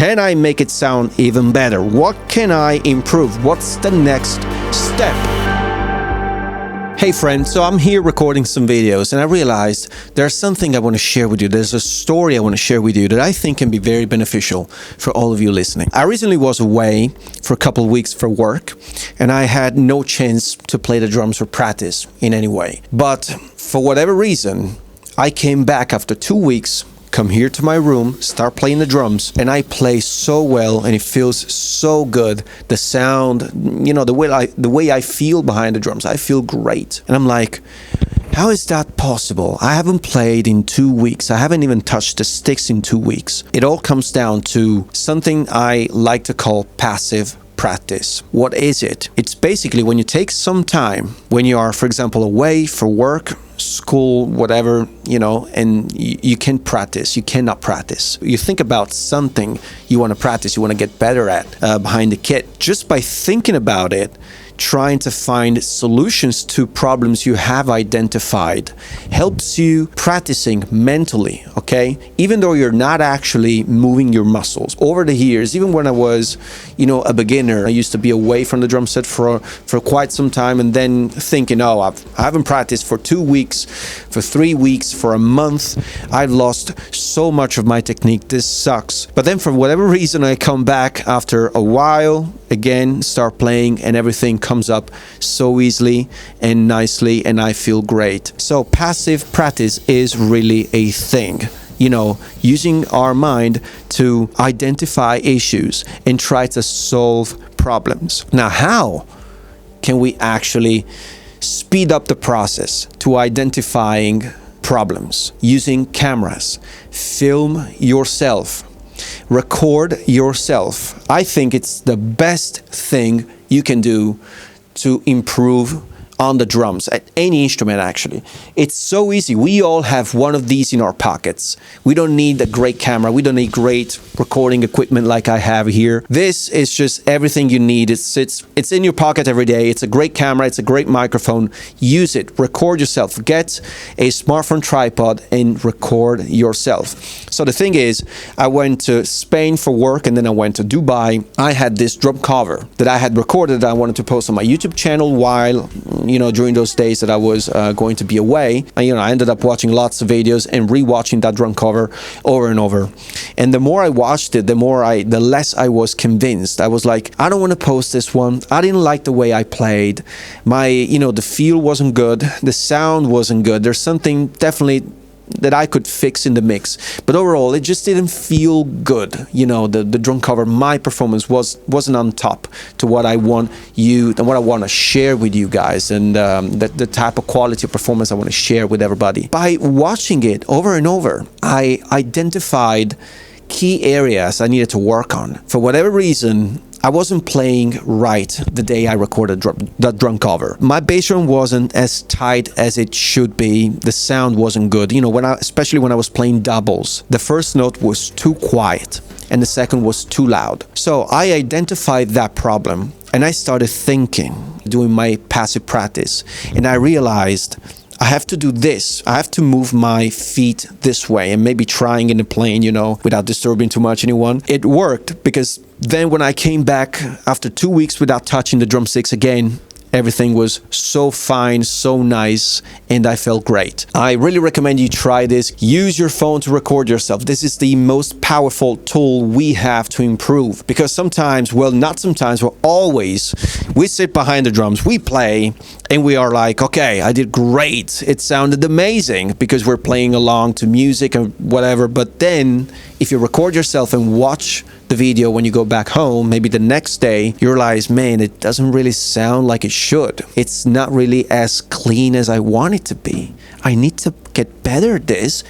Can I make it sound even better? What can I improve? What's the next step? Hey friend, so I'm here recording some videos and I realized there's something I want to share with you. There's a story I want to share with you that I think can be very beneficial for all of you listening. I recently was away for a couple of weeks for work and I had no chance to play the drums or practice in any way. But for whatever reason, I came back after 2 weeks, come here to my room, start playing the drums, and I play so well and it feels so good. The sound, the way I feel behind the drums, I feel great. And I'm like, how is that possible? I haven't played in 2 weeks. I haven't even touched the sticks in 2 weeks. It all comes down to something I like to call passive practice. What is it? It's basically when you take some time, when you are, for example, away for work, school, whatever, and you can practice, you cannot practice. You think about something you want to practice, you want to get better at behind the kit. Just by thinking about it, trying to find solutions to problems you have identified helps you practicing mentally, okay? Even though you're not actually moving your muscles. Over the years, even when I was, a beginner, I used to be away from the drum set for quite some time and then thinking, I haven't practiced for 2 weeks, for 3 weeks, for a month. I've lost so much of my technique. This sucks. But then for whatever reason, I come back after a while, again, start playing and everything comes up so easily and nicely and I feel great. So passive practice is really a thing. Using our mind to identify issues and try to solve problems. Now, how can we actually speed up the process to identifying problems? Using cameras, film yourself, record yourself. I think it's the best thing you can do to improve on the drums, at any instrument actually. It's so easy. We all have one of these in our pockets. We don't need a great camera. We don't need great recording equipment like I have here. This is just everything you need. It's in your pocket every day. It's a great camera. It's a great microphone. Use it. Record yourself. Get a smartphone tripod and record yourself. So the thing is, I went to Spain for work and then I went to Dubai. I had this drum cover that I had recorded that I wanted to post on my YouTube channel while during those days that I was going to be away. I ended up watching lots of videos and rewatching that drum cover over and over. And the more I watched it, the less I was convinced. I was like, I don't want to post this one. I didn't like the way I played. The feel wasn't good. The sound wasn't good. There's something definitely that I could fix in the mix, but overall it just didn't feel good. The drum cover, my performance wasn't on top to what I want what I want to share with you guys, and the type of quality of performance I want to share with everybody. By watching it over and over, I identified key areas I needed to work on. For whatever reason, I wasn't playing right the day I recorded that drum cover. My bass drum wasn't as tight as it should be. The sound wasn't good. Especially when I was playing doubles, the first note was too quiet and the second was too loud. So I identified that problem and I started thinking, doing my passive practice, and I realized I have to do this. I have to move my feet this way and maybe trying in the plane, without disturbing too much anyone. It worked because then when I came back after 2 weeks without touching the drumsticks again, everything was so fine, so nice, and I felt great. I really recommend you try this. Use your phone to record yourself. This is the most powerful tool we have to improve, because sometimes, not sometimes, always, we sit behind the drums, we play, and we are like, okay, I did great. It sounded amazing because we're playing along to music and whatever. But then if you record yourself and watch the video when you go back home, maybe the next day, you realize, man, it doesn't really sound like it should. It's not really as clean as I want it to be. I need to get better at this,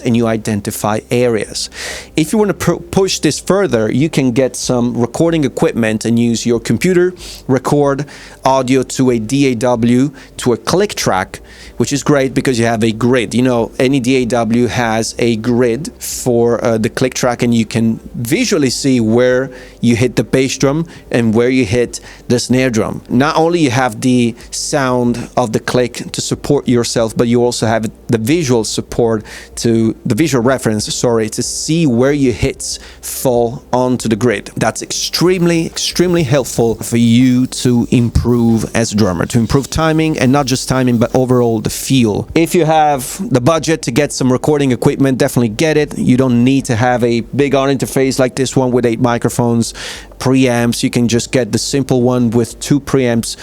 and you identify areas. If you want to push this further, you can get some recording equipment and use your computer, record audio to a DAW, to a click track, which is great because you have a grid. Any DAW has a grid for the click track, and you can visually see where you hit the bass drum and where you hit the snare drum. Not only you have the sound of the click to support yourself, but you also have the visual support support, to the visual reference, sorry, to see where your hits fall onto the grid. That's extremely helpful for you to improve as a drummer, to improve timing, and not just timing, but overall the feel. If you have the budget to get some recording equipment, definitely get it. You don't need to have a big audio interface like this one with 8 microphones, preamps. You can just get the simple one with 2 preamps.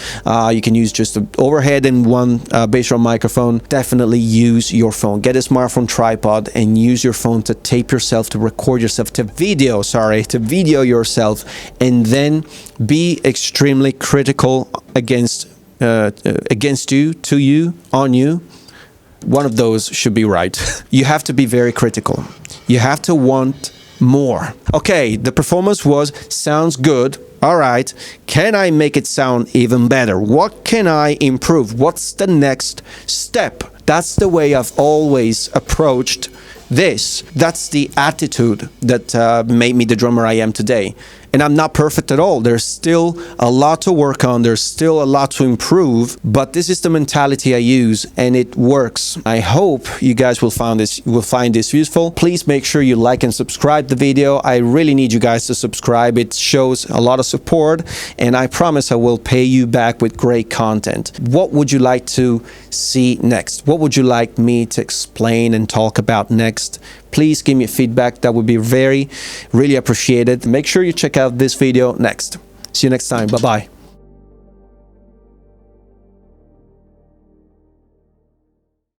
You can use just an overhead and 1 bass drum microphone. Definitely use your phone. Get a smartphone tripod and use your phone to tape yourself, to record yourself, to video yourself, and then be extremely critical against you, to you, on you. One of those should be right. You have to be very critical. You have to want more. Okay, the performance sounds good. All right, can I make it sound even better? What can I improve? What's the next step? That's the way I've always approached this. That's the attitude that made me the drummer I am today. And I'm not perfect at all. There's still a lot to work on. There's still a lot to improve, but this is the mentality I use, and it works. I hope you guys will find this useful. Please make sure you like and subscribe the video. I really need you guys to subscribe. It shows a lot of support, and I promise I will pay you back with great content. What would you like to see next? What would you like me to explain and talk about next? Please give me feedback. That would be really appreciated. Make sure you check out this video next. See you next time. Bye-bye.